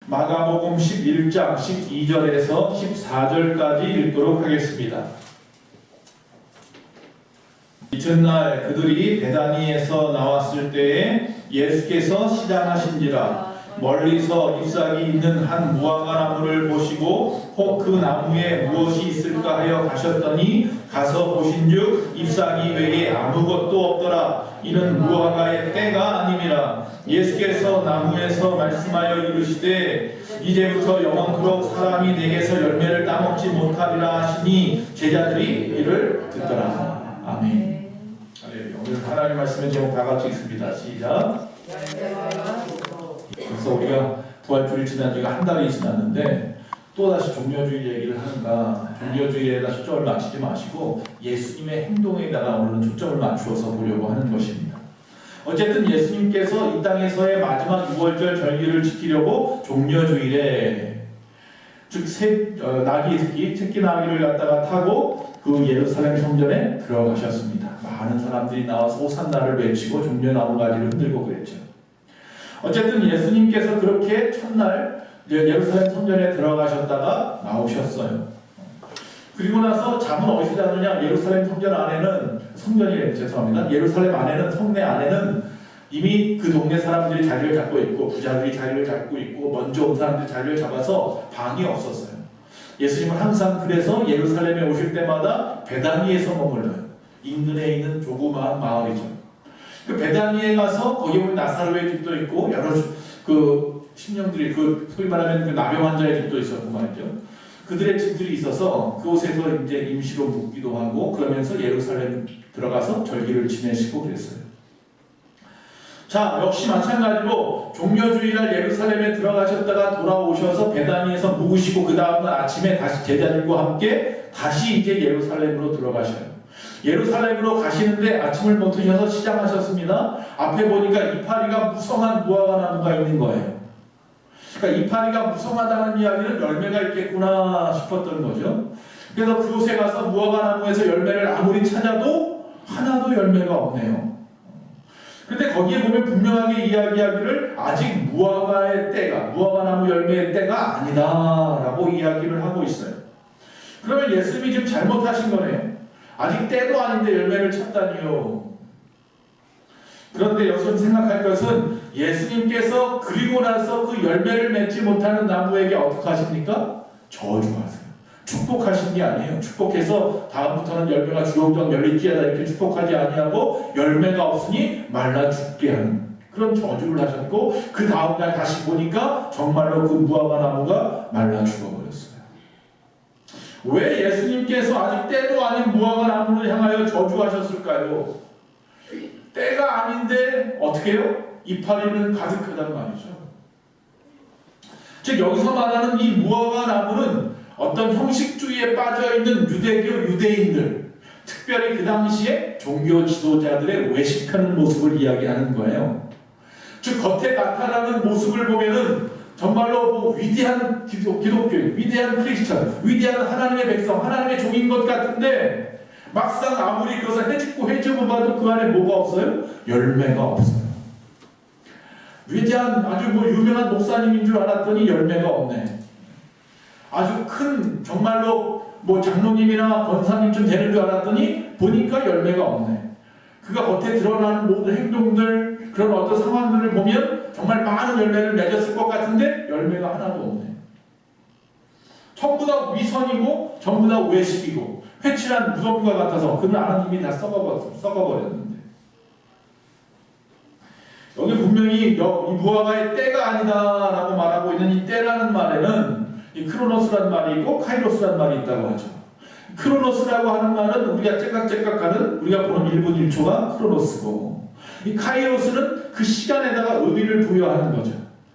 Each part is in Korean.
마가복음 11장 12절에서 14절까지 읽도록 하겠습니다. 이튿날 그들이 베다니에서 나왔을 때에 예수께서 시장하신지라 멀리서 잎사귀 있는 한 무화과 나무를 보시고 혹 그 나무에 무엇이 있을까 하여 가셨더니 가서 보신즉 잎사귀 외에 아무것도 없더라. 이는 무화과의 때가 아님이라. 예수께서 나무에서 말씀하여 이르시되 이제부터 영원토록 사람이 내게서 열매를 따먹지 못하리라 하시니 제자들이 이를 듣더라. 아멘. 오늘 하나님 말씀의 제목 다 같이 읽습니다. 시작. 그래서 우리가 부활주일 지난 지가 한 달이 지났는데 또다시 종려주일 얘기를 하는가, 종려주일에다 초점을 맞추지 마시고 예수님의 행동에다가 오늘은 초점을 맞추어서 보려고 하는 것입니다. 어쨌든 예수님께서 이 땅에서의 마지막 6월절 절기를 지키려고 종려주일에 즉 새끼 나귀를 갖다가 타고 그 예루살렘 성전에 들어가셨습니다. 많은 사람들이 나와서 호산나를 외치고 종려나무 가지를 흔들고 그랬죠. 어쨌든 예수님께서 그렇게 첫날 예루살렘 성전에 들어가셨다가 나오셨어요. 그리고 나서 잠은 어디서 자느냐? 예루살렘 성전 안에는 예루살렘 안에는, 성내 안에는 이미 그 동네 사람들이 자리를 잡고 있고 부자들이 자리를 잡고 있고 먼저 온 사람들이 자리를 잡아서 방이 없었어요. 예수님은 항상 그래서 예루살렘에 오실 때마다 베다니에서 머물러요. 인근에 있는 조그마한 마을이죠. 그 베다니에 가서 거기 보면 나사로의 집도 있고 여러 그 심령들이 소위 말하면 그 나병 환자의 집도 있었고 말이죠. 그들의 집들이 있어서 그곳에서 이제 임시로 묵기도 하고 그러면서 예루살렘 들어가서 절기를 지내시고 그랬어요. 자, 역시 마찬가지로 종려주일날 예루살렘에 들어가셨다가 돌아오셔서 베다니에서 묵으시고 그 다음날 아침에 다시 제자들과 함께 다시 이제 예루살렘으로 들어가셔요. 예루살렘으로 가시는데 아침을 못 드셔서 시장하셨습니다. 앞에 보니까 이파리가 무성한 무화과 나무가 있는 거예요. 그러니까 이파리가 무성하다는 이야기는 열매가 있겠구나 싶었던 거죠. 그래서 그곳에 가서 무화과 나무에서 열매를 아무리 찾아도 하나도 열매가 없네요. 근데 거기에 보면 분명하게 이야기하기를 아직 무화과 나무 열매의 때가 아니다라고 이야기를 하고 있어요. 그러면 예수님이 지금 잘못하신 거네요. 아직 때도 아닌데 열매를 찾다니요. 그런데 여러분 생각할 것은 예수님께서 그리고 나서 그 열매를 맺지 못하는 나무에게 어떻게 하십니까? 저주하세요. 축복하신 게 아니에요. 축복해서 다음부터는 열매가 주렁주렁 열릴지어다 이렇게 축복하지 아니하고 열매가 없으니 말라 죽게 하는 그런 저주를 하셨고 그 다음날 다시 보니까 정말로 그 무화과 나무가 말라 죽어버렸어요. 왜 예수님께서 아직 때도 아닌 무화과 나무를 향하여 저주하셨을까요? 때가 아닌데 어떻게 해요? 이파리는 가득하단 말이죠. 즉 여기서 말하는 이 무화과 나무는 어떤 형식주의에 빠져있는 유대인들, 특별히 그 당시에 종교 지도자들의 외식하는 모습을 이야기하는 거예요. 즉 겉에 나타나는 모습을 보면은 정말로 뭐 위대한 기독교인, 위대한 크리스천, 위대한 하나님의 백성, 하나님의 종인 것 같은데 막상 아무리 그것을 헤집고 봐도 그 안에 뭐가 없어요? 열매가 없어요. 위대한 아주 유명한 목사님인 줄 알았더니 열매가 없네. 아주 큰 정말로 장로님이나 권사님쯤 되는 줄 알았더니 보니까 열매가 없네. 그가 겉에 드러나는 모든 행동들 그런 어떤 상황들을 보면 정말 많은 열매를 맺었을 것 같은데 열매가 하나도 없네. 전부 다 위선이고 전부 다 외식이고 회칠한 무덤과 같아서 그는 하나님이 다 썩어버렸는데 여기 분명히 이 무화과의 때가 아니다라고 말하고 있는 이 때라는 말에는 이 크로노스란 말이 있고 카이로스란 말이 있다고 하죠. 크로노스라고 하는 말은 우리가 째깍째깍하는 우리가 보는 1분 1초가 크로노스고 이 카이로스는 그 시간에다가 의미를 부여하는 거죠.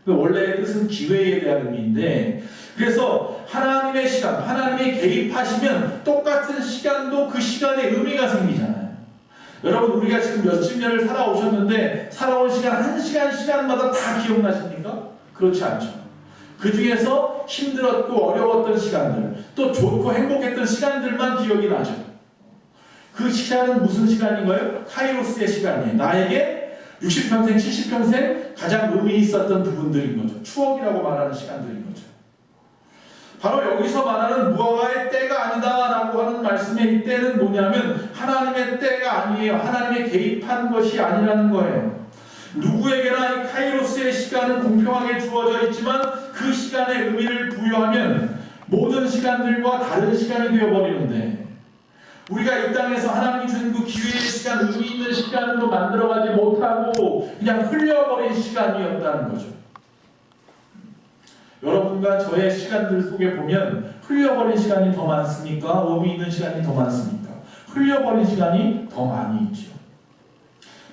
원래의 뜻은 기회에 대한 의미인데 그래서 하나님의 시간, 하나님이 개입하시면 똑같은 시간도 그 시간에 의미가 생기잖아요. 여러분 우리가 지금 몇십 년을 살아오셨는데 살아온 시간 한 시간마다 다 기억나십니까? 그렇지 않죠. 그 중에서 힘들었고 어려웠던 시간들 또 좋고 행복했던 시간들만 기억이 나죠. 그 시간은 무슨 시간인가요? 카이로스의 시간이에요. 나에게 60평생, 70평생 가장 의미 있었던 부분들인 거죠. 추억이라고 말하는 시간들인 거죠. 바로 여기서 말하는 무화과의 때가 아니다라고 하는 말씀의 이 때는 뭐냐면 하나님의 때가 아니에요. 하나님의 개입한 것이 아니라는 거예요. 누구에게나 이 카이로스의 시간은 공평하게 주어져 있지만 그 시간의 의미를 부여하면 모든 시간들과 다른 시간이 되어버리는데 우리가 이 땅에서 하나님이 주신 그 기회의 시간, 의미 있는 시간으로 만들어가지 못하고 그냥 흘려버린 시간이었다는 거죠. 여러분과 저의 시간들 속에 보면 흘려버린 시간이 더 많습니까? 의미 있는 시간이 더 많습니까? 흘려버린 시간이 더 많이 있죠.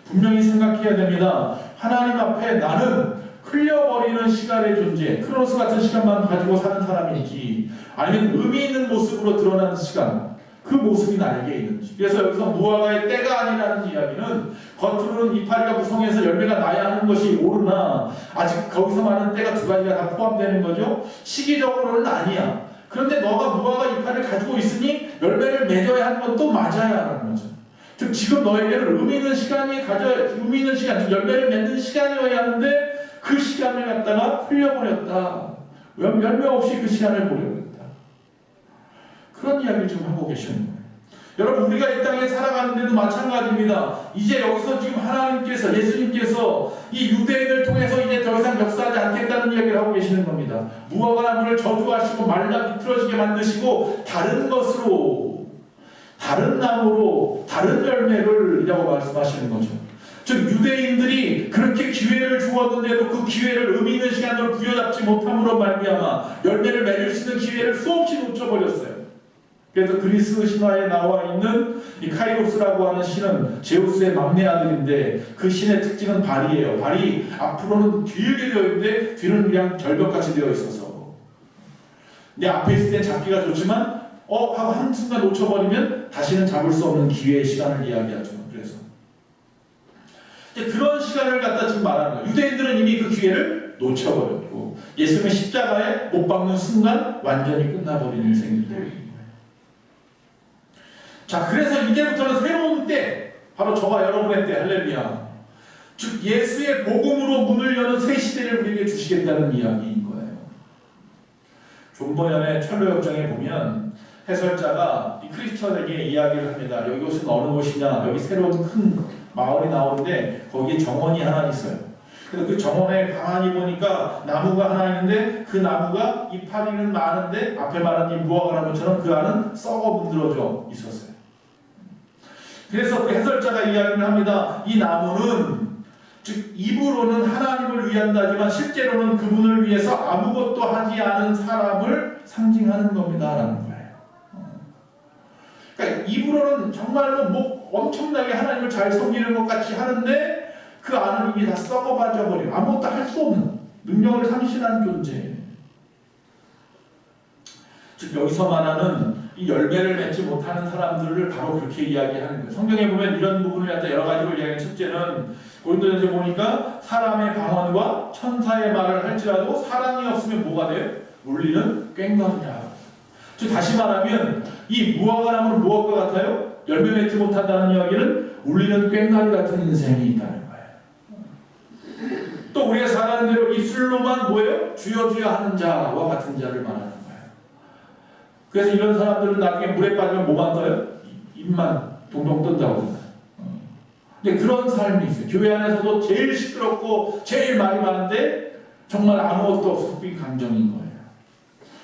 분명히 생각해야 됩니다. 하나님 앞에 나는 흘려버리는 시간의 존재, 크로노스 같은 시간만 가지고 사는 사람인지 아니면 의미 있는 모습으로 드러나는 시간, 그 모습이 나에게 있는지. 그래서 여기서 무화과의 때가 아니라는 이야기는 겉으로는 이파리가 무성해서 열매가 나야 하는 것이 옳으나 아직 거기서 말하는 때가 두 가지가 다 포함되는 거죠. 시기적으로는 아니야. 그런데 너가 무화과 이파리를 가지고 있으니 열매를 맺어야 하는 것도 맞아야 하는 거죠. 즉 지금 너에게는 의미 있는 시간이 의미 있는 시간, 즉 열매를 맺는 시간이어야 하는데 그 시간을 갖다가 흘려버렸다. 열매 없이 그 시간을 보내버렸다. 그런 이야기를 지금 하고 계시는 거예요. 여러분 우리가 이 땅에 살아가는데도 마찬가지입니다. 이제 여기서 지금 하나님께서 예수님께서 이 유대인을 통해서 이제 더 이상 역사하지 않겠다는 이야기를 하고 계시는 겁니다. 무화과 나무를 저주하시고 말라 비틀어지게 만드시고 다른 것으로 다른 나무로 다른 열매를 이라고 말씀하시는 거죠. 즉 유대인들이 그렇게 기회를 주었는데도 그 기회를 의미 있는 시간으로 부여잡지 못함으로 말미암아 열매를 맺을 수 있는 기회를 수없이 놓쳐버렸어요. 그래서 그리스 신화에 나와 있는 이 카이로스라고 하는 신은 제우스의 막내 아들인데 그 신의 특징은 발이에요. 발이 앞으로는 길게 되어 있는데 뒤는 그냥 절벽같이 되어 있어서 내 앞에 있을 땐 잡기가 좋지만 하고 한순간 놓쳐버리면 다시는 잡을 수 없는 기회의 시간을 이야기하죠. 그래서 그런 시간을 갖다 지금 말하는 거예요. 유대인들은 이미 그 기회를 놓쳐버렸고 예수님의 십자가에 못 박는 순간 완전히 끝나버린 인생이 되는 거예요. 자, 그래서 이제부터는 새로운 때, 바로 저와 여러분의 때, 할렐루야. 즉 예수의 복음으로 문을 여는 새 시대를 우리에게 주시겠다는 이야기인 거예요. 존버연의 철로역정에 보면 해설자가 이 크리스천에게 이야기를 합니다. 이곳은 어느 곳이냐? 여기 새로운 큰 마을이 나오는데 거기에 정원이 하나 있어요. 그래서 그 정원에 가만히 보니까 나무가 하나 있는데 그 나무가 이파리는 많은데 앞에 말한 이 무화과 나무처럼 그 안은 썩어 문드러져 있었어요. 그래서 그 해설자가 이야기를 합니다. 이 나무는 즉 입으로는 하나님을 위한다지만 실제로는 그분을 위해서 아무것도 하지 않은 사람을 상징하는 겁니다라는 거예요. 그러니까 입으로는 정말로 뭐 엄청나게 하나님을 잘 섬기는 것 같이 하는데 그 안은 이미 다 썩어봐져 버리고 아무것도 할 수 없는 능력을 상실한 존재. 즉 여기서 말하는 이 열매를 맺지 못하는 사람들을 바로 그렇게 이야기하는 거예요. 성경에 보면 이런 부분을 갖다 여러 가지로 이야기해요. 첫째는 고린도전서 보니까 사람의 방언과 천사의 말을 할지라도 사랑이 없으면 뭐가 돼요? 물리는 꽹과리라. 즉 다시 말하면 이 무화과 나무는 무엇과 같아요? 열매 맺지 못한다는 이야기는 울리는 꽹과리 같은 인생이 있다는 거예요. 또 우리가 살아가는 대로 입술로만 뭐예요? 주여 주여 하는 자와 같은 자를 말하는 거예요. 그래서 이런 사람들은 나중에 물에 빠지면 뭐만 떠요? 입만 동동 뜬다고 합니다. 근데 그런 삶이 있어요. 교회 안에서도 제일 시끄럽고 제일 말이 많은데 정말 아무것도 없어서 빈 감정인 거예요.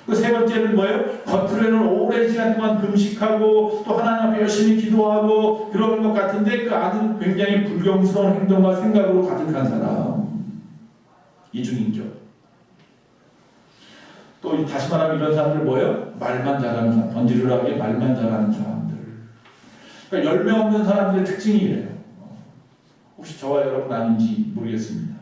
그 세 번째는 뭐예요? 겉으로는 오랜 시간 동안 금식하고 또 하나님 앞에 열심히 기도하고 그러는 것 같은데 그 안은 굉장히 불경스러운 행동과 생각으로 가득한 사람. 이중인격. 또 다시 말하면 이런 사람들 뭐예요? 말만 잘하는 사람, 던지르르하게 말만 잘하는 사람들. 그러니까 열매 없는 사람들의 특징이 이래요. 혹시 저와 여러분 아닌지 모르겠습니다.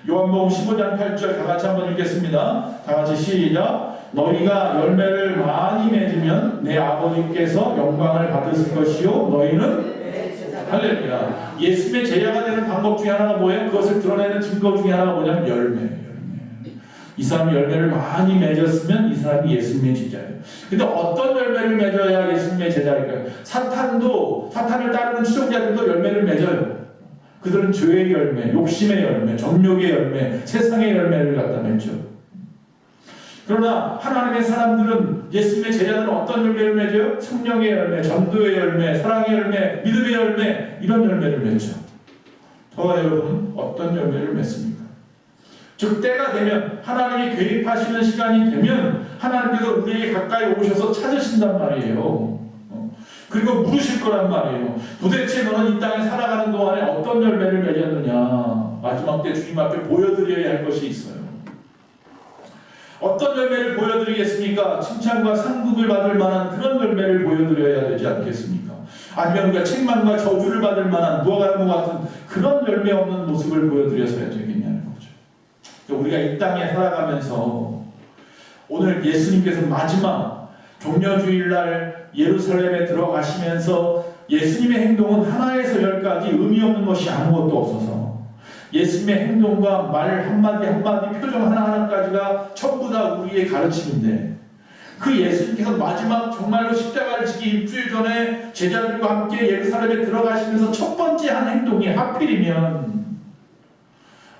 요한복음 15장 8절 다 같이 한번 읽겠습니다. 다 같이 시작. 너희가 열매를 많이 맺으면 내 아버지께서 영광을 받으실 것이요 너희는 할렐루야. 예수님의 제자가 되는 방법 중에 하나가 뭐예요? 그것을 드러내는 증거 중에 하나가 뭐냐면 열매. 이 사람이 열매를 많이 맺었으면 이 사람이 예수님의 제자예요. 근데 어떤 열매를 맺어야 예수님의 제자일까요? 사탄을 따르는 추종자들도 열매를 맺어요. 그들은 죄의 열매, 욕심의 열매, 정욕의 열매, 세상의 열매를 갖다 맺죠. 그러나 하나님의 사람들은, 예수님의 제자들은 어떤 열매를 맺어요? 성령의 열매, 전도의 열매, 사랑의 열매, 믿음의 열매, 이런 열매를 맺죠. 저와 여러분은 어떤 열매를 맺습니까? 즉 때가 되면, 하나님이 개입하시는 시간이 되면 하나님께서 우리에게 가까이 오셔서 찾으신단 말이에요. 그리고 물으실 거란 말이에요. 도대체 너는 이 땅에 살아가는 동안에 어떤 열매를 맺었느냐. 마지막 때 주님 앞에 보여드려야 할 것이 있어요. 어떤 열매를 보여드리겠습니까? 칭찬과 상급을 받을 만한 그런 열매를 보여드려야 되지 않겠습니까? 아니면 우리가 책망과 저주를 받을 만한 무화과 나무 같은 그런 열매 없는 모습을 보여드려서야 되겠냐는 거죠. 우리가 이 땅에 살아가면서 오늘 예수님께서 마지막 종려주일날 예루살렘에 들어가시면서 예수님의 행동은 하나에서 열까지 의미 없는 것이 아무것도 없어서 예수님의 행동과 말 한마디 한마디, 표정 하나하나까지가 전부 다 우리의 가르침인데, 그 예수님께서 마지막 정말로 십자가를 지기 일주일 전에 제자들과 함께 예루살렘에 들어가시면서 첫 번째 한 행동이 하필이면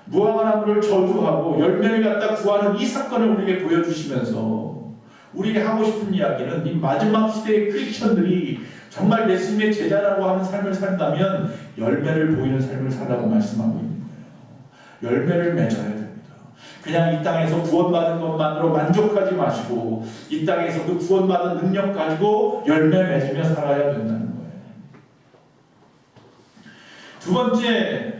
무화과 나무를 저주하고 열매를 갖다 구하는 이 사건을 우리에게 보여주시면서 우리에게 하고 싶은 이야기는, 이 마지막 시대의 크리스천들이 정말 예수님의 제자라고 하는 삶을 산다면 열매를 보이는 삶을 살라고 말씀하고 있는 거예요. 열매를 맺어야 됩니다. 그냥 이 땅에서 구원받은 것만으로 만족하지 마시고 이 땅에서 그 구원받은 능력 가지고 열매 맺으며 살아야 된다는 거예요. 두 번째,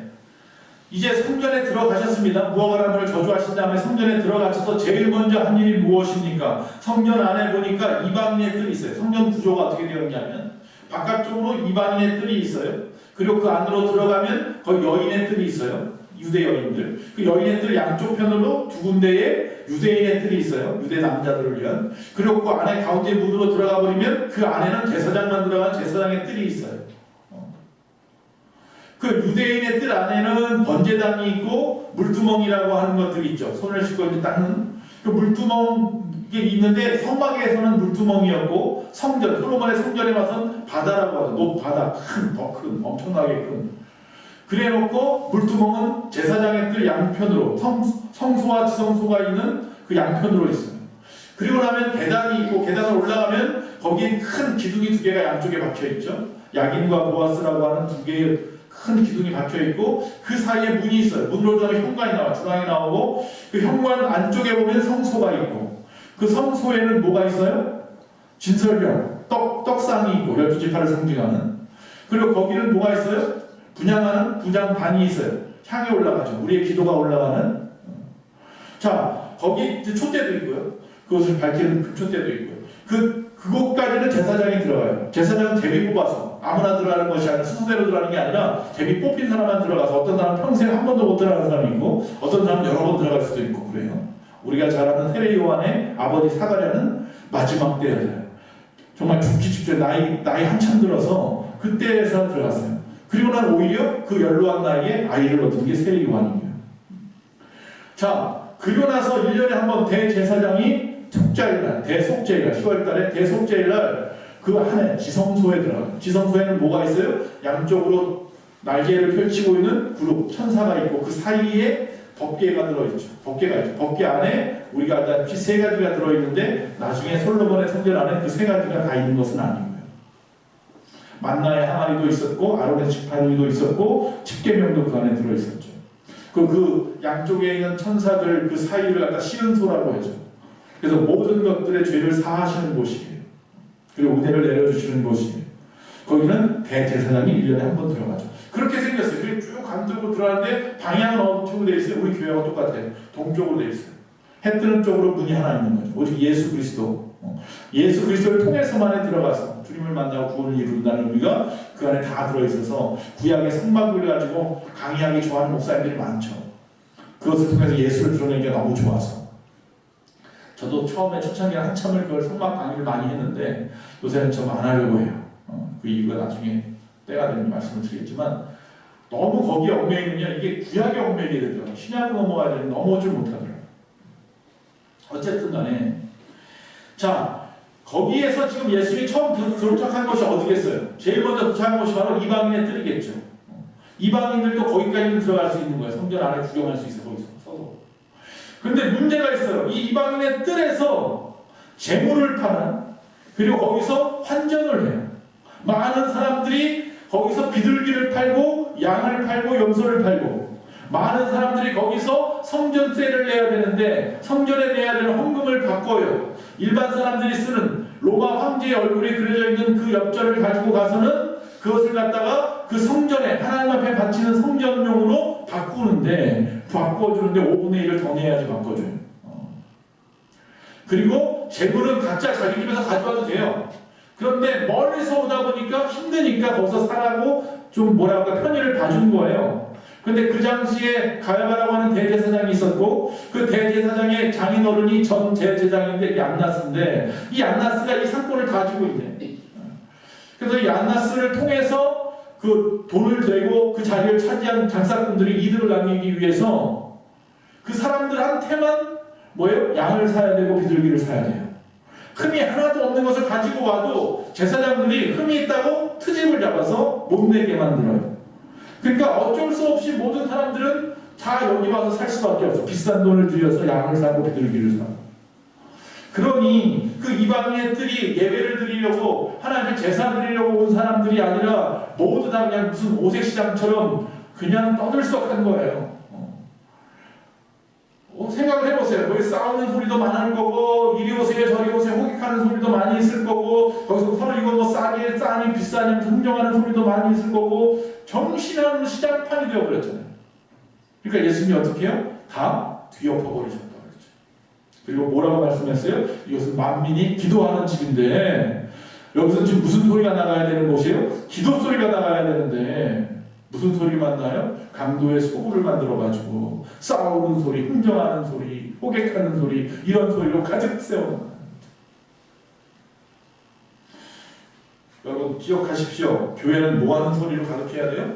이제 성전에 들어가셨습니다. 무화과 나무를 저주하신 다음에 성전에 들어가셔서 제일 먼저 한 일이 무엇입니까? 성전 안에 보니까 이방인의 뜰이 있어요. 성전 구조가 어떻게 되어 있냐면 바깥쪽으로 이방인의 뜰이 있어요. 그리고 그 안으로 들어가면 거기 여인의 뜰이 있어요. 유대 여인들. 그 여인의 뜰 양쪽 편으로 두 군데에 유대인의 뜰이 있어요. 유대 남자들을 위한. 그리고 그 안에 가운데 문으로 들어가 버리면 그 안에는 제사장만 들어간 제사장의 뜰이 있어요. 그 유대인의 뜰 안에는 번제단이 있고 물두멍이라고 하는 것들이 있죠. 손을 씻고 이제 닦는 그 물두멍이 있는데, 성막에서는 물두멍이었고 성전, 솔로몬의 성전에 와서는 바다라고 하죠. 높바다, 더 큰, 엄청나게 큰. 그래놓고 물두멍은 제사장의 뜰 양편으로, 성소와 지성소가 있는 그 양편으로 있어요. 그리고 나면 계단이 있고, 계단을 올라가면 거기에 큰 기둥이 두 개가 양쪽에 박혀있죠. 야긴과 보아스라고 하는 두 개의 큰 기둥이 박혀있고, 그 사이에 문이 있어요. 문으로 들어가면 현관이 나와, 주방이 나오고, 그 현관 안쪽에 보면 성소가 있고, 그 성소에는 뭐가 있어요? 진설병, 떡상이 있고, 12지파를 상징하는. 그리고 거기는 뭐가 있어요? 분향하는 분향반이 있어요. 향이 올라가죠. 우리의 기도가 올라가는. 자, 거기 촛대도 있고요. 그것을 밝히는 그 촛대도 있고요. 그곳까지는 제사장이 들어가요. 제사장은 제비 뽑아서 아무나 들어가는 것이 아니라 순서대로 들어가는 게 아니라 제비 뽑힌 사람만 들어가서, 어떤 사람은 평생 한 번도 못 들어가는 사람이 있고 어떤 사람은 여러 번 들어갈 수도 있고 그래요. 우리가 잘 아는 세례 요한의 아버지 사가랴는 마지막 때였어요. 정말 죽기 직전 나이 한참 들어서 그때에서 들어갔어요. 그리고 난 오히려 그 연로한 나이에 아이를 얻은 게 세례 요한이에요. 자, 그리고 나서 1년에 한 번 대제사장이 속죄일날, 대속죄일날, 10월달에 대속죄일날 그 한해 지성소에 들어가요. 지성소에는 뭐가 있어요? 양쪽으로 날개를 펼치고 있는 그룹, 천사가 있고 그 사이에 법궤가 들어있죠. 법궤가 있죠. 법궤 안에 우리가 알다시피 세 가지가 들어있는데, 나중에 솔로몬의 성전 안에 그 세 가지가 다 있는 것은 아니고요. 만나의 항아리도 있었고, 아론의 지팡이도 있었고, 십계명도 그 안에 들어있었죠. 그 양쪽에 있는 천사들 그 사이를 갖다 시은소라고 하죠. 그래서 모든 것들의 죄를 사하시는 곳이에요. 그리고 은혜를 내려주시는 곳이에요. 거기는 대제사장이 1년에 한 번 들어가죠. 그렇게 생겼어요. 그리고 쭉 안쪽으로 들어가는데 방향은 어떻게 되어 있어요? 우리 교회가 똑같아요. 동쪽으로 되어 있어요. 해 뜨는 쪽으로 문이 하나 있는 거죠. 오직 예수 그리스도. 예수 그리스도를 통해서만에 들어가서 주님을 만나고 구원을 이룬다는 의미가 그 안에 다 들어있어서 구약의 성막을 가지고 강의하기 좋아하는 목사님들이 많죠. 그것을 통해서 예수를 드러내기가 너무 좋아서. 저도 처음에 초창기에 한참을 그걸 성막 강의를 많이 했는데 요새는 좀 안 하려고 해요. 그 이유가 나중에 때가 되면 말씀을 드리겠지만, 너무 거기에 얽매이면 이게 구약에 얽매이게 되더라고요. 신약으로 넘어가야 되는데 넘어오질 못하더라고요. 어쨌든 간에, 자, 거기에서 지금 예수님이 처음 도착한 것이 어디겠어요? 제일 먼저 도착한 것이 바로 이방인의 뜰이겠죠. 이방인들도 거기까지는 들어갈 수 있는 거예요. 성전 안에 구경할 수 있어요. 거기서 서서. 근데 문제가 있어요. 이 이방인의 뜰에서 재물을 파는, 그리고 거기서 환전을 해요. 많은 사람들이 거기서 비둘기를 팔고 양을 팔고 염소를 팔고, 많은 사람들이 거기서 성전세를 내야 되는데 성전에 내야 되는 헌금을 바꿔요. 일반 사람들이 쓰는 로마 황제의 얼굴이 그려져 있는 그 엽전을 가지고 가서는 그것을 갖다가 그 성전에 하나님 앞에 바치는 성전용으로 바꾸는데, 바꿔주는데 5분의 1을 더 내야지 바꿔줘요. 그리고 재물은 각자 자기 집에서 가져와도 돼요. 그런데 멀리서 오다 보니까 힘드니까 거기서 사라고 좀 뭐랄까 편의를 봐준 거예요. 근데 그 당시에 가야바라고 하는 대제사장이 있었고, 그 대제사장의 장인어른이 전 대제사장인데 이 안나스인데, 이 안나스가 이 상권을 가지고 있네. 그래서 이 안나스를 통해서 그 돈을 대고 그 자리를 차지한 장사꾼들이 이득을 남기기 위해서 그 사람들한테만 뭐예요? 양을 사야 되고 비둘기를 사야 돼요. 흠이 하나도 없는 것을 가지고 와도 제사장들이 흠이 있다고 트집을 잡아서 못 내게 만들어요. 그러니까 어쩔 수 없이 모든 사람들은 다 여기 와서 살 수밖에 없어. 비싼 돈을 들여서 양을 사고 비둘기를 사고. 그러니 그 이방인의 뜰이 예배를 드리려고, 하나님의 제사 드리려고 온 사람들이 아니라 모두 다 그냥 무슨 오색시장처럼 그냥 떠들썩한 거예요. 생각을 해보세요. 거기 싸우는 소리도 많을 거고, 이리 오세요 저리 오세요 호객하는 소리도 많이 있을 거고, 거기서 서로 이거 뭐 싸게 싸니 비싸니 흥정하는 소리도 많이 있을 거고, 정신없는 시장판이 되어버렸잖아요. 그러니까 예수님이 어떻게 해요? 다 뒤엎어버리셨다 그랬죠. 그리고 뭐라고 말씀했어요? 이것은 만민이 기도하는 집인데, 여기서 지금 무슨 소리가 나가야 되는 곳이에요? 기도 소리가 나가야 되는데 무슨 소리만 나요? 강도의 소굴을 만들어가지고 싸우는 소리, 흥정하는 소리, 호객하는 소리, 이런 소리로 가득 세워놓는 거예요. 여러분 기억하십시오. 교회는 뭐하는 소리로 가득해야 돼요?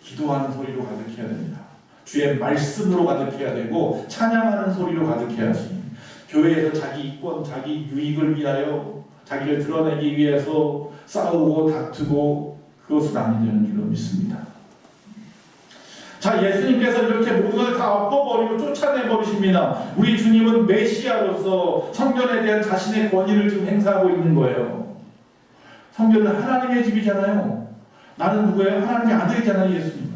기도하는 소리로 가득해야 됩니다. 주의 말씀으로 가득해야 되고 찬양하는 소리로 가득해야지. 교회에서 자기 이권, 자기 유익을 위하여 자기를 드러내기 위해서 싸우고 다투고 그것은 아니되는 줄로 믿습니다. 자, 예수님께서 이렇게 모든 걸 다 엎어버리고 쫓아내버리십니다. 우리 주님은 메시아로서 성전에 대한 자신의 권위를 지금 행사하고 있는 거예요. 성전은 하나님의 집이잖아요. 나는 누구예요? 하나님의 아들이잖아요, 예수님.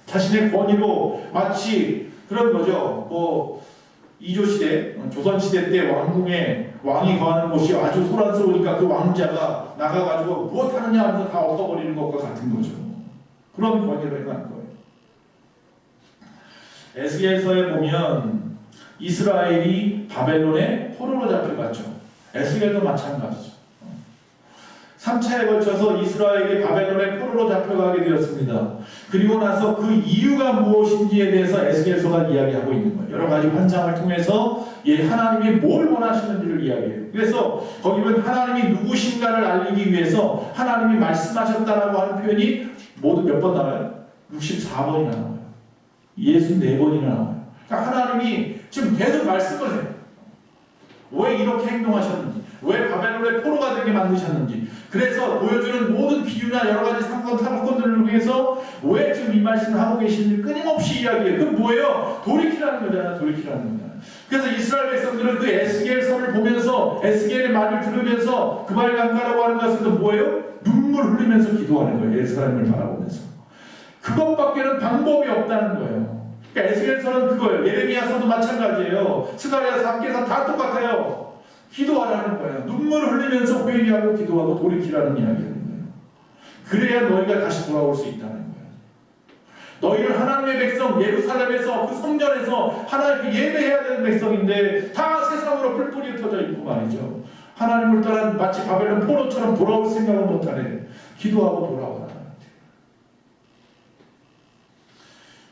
자신의 권위로 마치 그런 거죠. 뭐 이조시대, 조선시대 때 왕궁에 왕이 거하는 곳이 아주 소란스러우니까 그 왕자가 나가가지고 무엇하느냐 하면서 다 엎어버리는 것과 같은 거죠. 그런 권위를 행한 거예요. 에스겔서에 보면 이스라엘이 바벨론의 포로로 잡혀갔죠. 에스겔도 마찬가지죠. 3차에 걸쳐서 이스라엘이 바벨론의 포로로 잡혀가게 되었습니다. 그리고 나서 그 이유가 무엇인지에 대해서 에스겔서가 이야기하고 있는 거예요. 여러 가지 환상을 통해서 하나님이 뭘 원하시는지를 이야기해요. 그래서 거기 보면 하나님이 누구신가를 알리기 위해서 하나님이 말씀하셨다라고 하는 표현이 모두 몇 번 나와요? 64번이나 나와요. 64번이나 나와요. 그러니까 하나님이 지금 계속 말씀을 해요. 왜 이렇게 행동하셨는지, 왜 바벨론의 포로가 되게 만드셨는지, 그래서 보여주는 모든 비유나 여러 가지 사건들을 위해서 왜 지금 이 말씀을 하고 계시는지 끊임없이 이야기해요. 그건 뭐예요? 돌이키라는 거잖아요. 돌이키라는 거잖아요. 그래서 이스라엘 백성들은 그 에스겔서를 보면서, 에스겔의 말을 들으면서 그 말 강가라고 하는 것은 뭐예요? 눈물 흘리면서 기도하는 거예요. 예루살렘을 바라보면서. 그것밖에는 방법이 없다는 거예요. 그러니까 에스겔서는 그거예요. 예레미야서도 마찬가지예요. 스가랴서, 함께서 다 똑같아요. 기도하라는 거예요. 눈물을 흘리면서 회개하고 기도하고 돌이키라는 이야기하는 거예요. 그래야 너희가 다시 돌아올 수 있다는 거예요. 너희는 하나님의 백성, 예루살렘에서 그 성전에서 하나님께 예배해야 되는 백성인데 다 세상으로 뿔뿔이 흩어져 있고 말이죠. 하나님을 떠난 마치 바벨론 포로처럼 돌아올 생각을 못하네. 기도하고 돌아오라.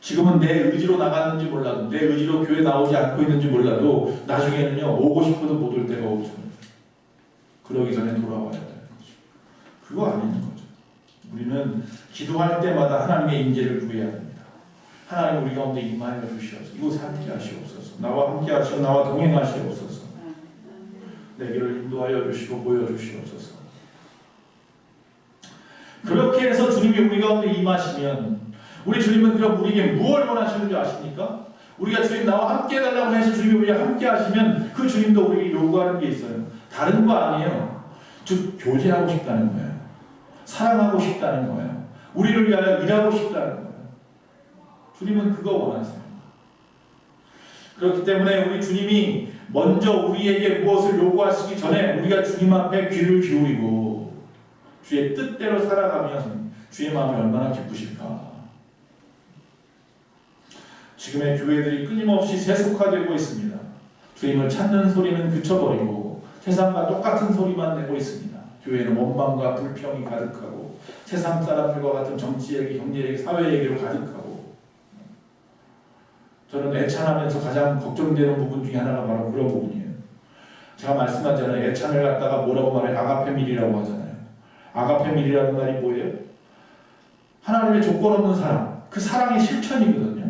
지금은 내 의지로 나갔는지 몰라도, 내 의지로 교회 나오지 않고 있는지 몰라도 나중에는요 오고 싶어도 못 올 때가 오죠. 그러기 전에 돌아와야 되는 거죠. 그거 아닌 거죠. 우리는 기도할 때마다 하나님의 인재를 구해야 됩니다. 하나님 우리 가운데 임하여 주시옵소서. 이곳에 함께 하시옵소서. 나와 함께 하시고 나와 동행하시옵소서. 내 길을 인도하여 주시고 보여주시옵소서. 그렇게 해서 주님이 우리 가운데 임하시면 우리 주님은 그럼 우리에게 무엇을 원하시는 줄 아십니까? 우리가 주님 나와 함께 해달라고 해서 주님이 우리와 함께 하시면 그 주님도 우리에게 요구하는 게 있어요. 다른 거 아니에요. 즉 교제하고 싶다는 거예요. 사랑하고 싶다는 거예요. 우리를 위하여 일하고 싶다는 거예요. 주님은 그거 원하세요. 그렇기 때문에 우리 주님이 먼저 우리에게 무엇을 요구하시기 전에 우리가 주님 앞에 귀를 기울이고 주의 뜻대로 살아가면 주의 마음이 얼마나 기쁘실까. 지금의 교회들이 끊임없이 세속화되고 있습니다. 주님을 찾는 소리는 그쳐버리고 세상과 똑같은 소리만 내고 있습니다. 교회는 원망과 불평이 가득하고 세상 사람들과 같은 정치 얘기, 경제 얘기, 사회 얘기로 가득하고, 저는 애찬하면서 가장 걱정되는 부분 중에 하나가 바로 그런 부분이에요. 제가 말씀하잖아요. 애찬을 갖다가 뭐라고 말해요? 아가페밀이라고 하잖아요. 아가페밀이라는 말이 뭐예요? 하나님의 조건 없는 사랑, 그 사랑의 실천이거든요.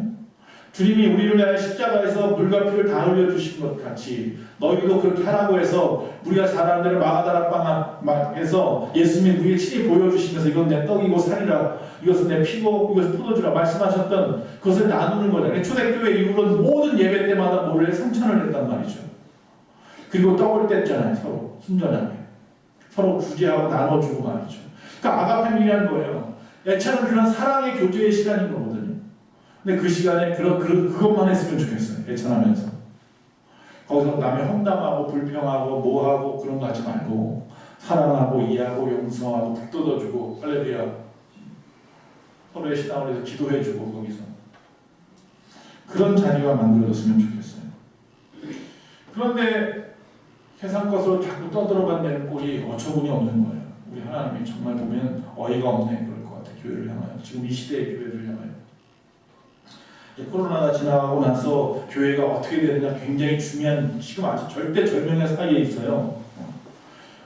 주님이 우리를 위하여 십자가에서 물과 피를 다 흘려주신 것 같이 너희도 그렇게 하라고 해서 우리가 잘하는 대로 마가다락방 해서 예수님이 우리에게 친히 보여주시면서 이건 내 떡이고 살이라, 이것은 내 피고 이것은 포도주라 말씀하셨던 그것을 나누는 거잖아요. 초대교회 이후로는 모든 예배 때마다 뭐를 성찬을 했단 말이죠. 그리고 떡을 뗐잖아요. 서로 순전하게 서로 구제하고 나눠주고 말이죠. 그러니까 아가페밀이라는 거예요. 애찬은 그런 사랑의 교제의 시간인 거거든요. 근데 그 시간에 그것만 했으면 좋겠어요. 애찬하면서. 거기서 남의 험담하고 불평하고 뭐하고 그런 거 하지 말고 사랑하고 이해하고 용서하고 북돋아주고 할렐루야. 서로의 신앙을 위해서 기도해주고 거기서. 그런 자리가 만들어졌으면 좋겠어요. 그런데 세상 것으로 자꾸 떠들어간다는 꼴이 어처구니 없는 거예요. 우리 하나님이 정말 보면 어이가 없네 그럴 것 같아요. 교회를 향하여. 지금 이 시대의 교회를 향하여. 코로나가 지나가고 나서 교회가 어떻게 되느냐 굉장히 중요한, 지금 아직 절대절명의 사이에 있어요.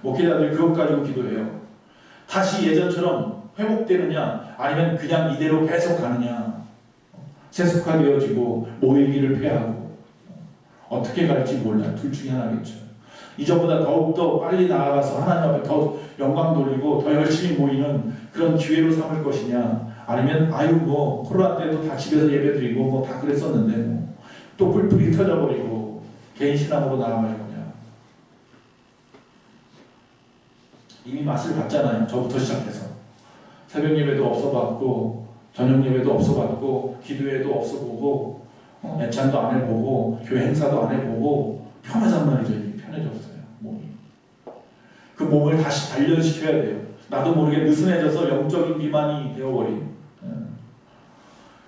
목회자들이 그것 가지고 기도해요. 다시 예전처럼 회복되느냐 아니면 그냥 이대로 계속 가느냐, 세속화되어지고 모이기를 패하고 어떻게 갈지 몰라. 둘 중에 하나겠죠. 이전보다 더욱더 빨리 나아가서 하나님 앞에 더 영광 돌리고 더 열심히 모이는 그런 기회로 삼을 것이냐, 아니면 아유 뭐 코로나 때도 다 집에서 예배드리고 뭐 다 그랬었는데 뭐 또 뿔뿔이 터져버리고 개인 신앙으로 나아갈 거냐. 이미 맛을 봤잖아요. 저부터 시작해서 새벽 예배도 없어봤고 저녁 예배도 없어봤고 기도회도 없어보고 애찬도 안 해보고 교회 행사도 안 해보고 편하단 말이죠. 편해졌어요. 몸이. 그 몸을 다시 단련시켜야 돼요. 나도 모르게 느슨해져서 영적인 비만이 되어버린,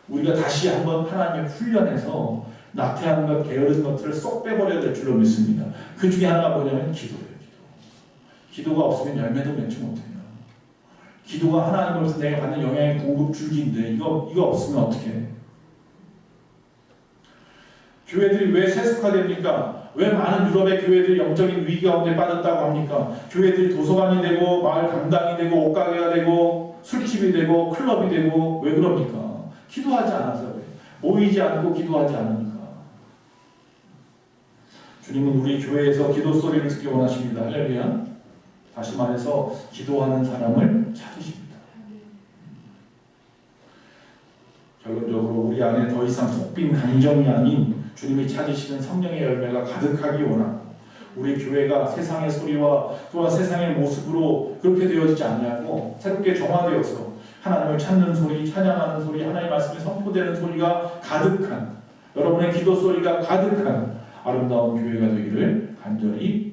우리가 다시 한번 하나님의 훈련해서 나태한 것, 게으른 것들을 쏙 빼버려야 될 줄로 믿습니다. 그 중에 하나가 뭐냐면 기도예요. 기도가 없으면 열매도 맺지 못해요. 기도가 하나님으로서 내가 받는 영향의 공급 줄기인데 이거 없으면 어떻게 해? 교회들이 왜 세속화됩니까? 왜 많은 유럽의 교회들이 영적인 위기 가운데 빠졌다고 합니까? 교회들이 도서관이 되고 마을 강당이 되고 옷가게가 되고 술집이 되고 클럽이 되고 왜 그럽니까? 기도하지 않아서 그래요. 모이지 않고 기도하지 않으니까. 주님은 우리 교회에서 기도 소리를 듣기 원하십니다. 할렐루야. 다시 말해서 기도하는 사람을 찾으십니다. 결론적으로 우리 안에 더 이상 속빈 감정이 아닌 주님이 찾으시는 성령의 열매가 가득하기 원하고, 우리 교회가 세상의 소리와 또한 세상의 모습으로 그렇게 되어지지 않냐고 새롭게 정화되어서 하나님을 찾는 소리, 찬양하는 소리, 하나님의 말씀이 선포되는 소리가 가득한, 여러분의 기도 소리가 가득한 아름다운 교회가 되기를 간절히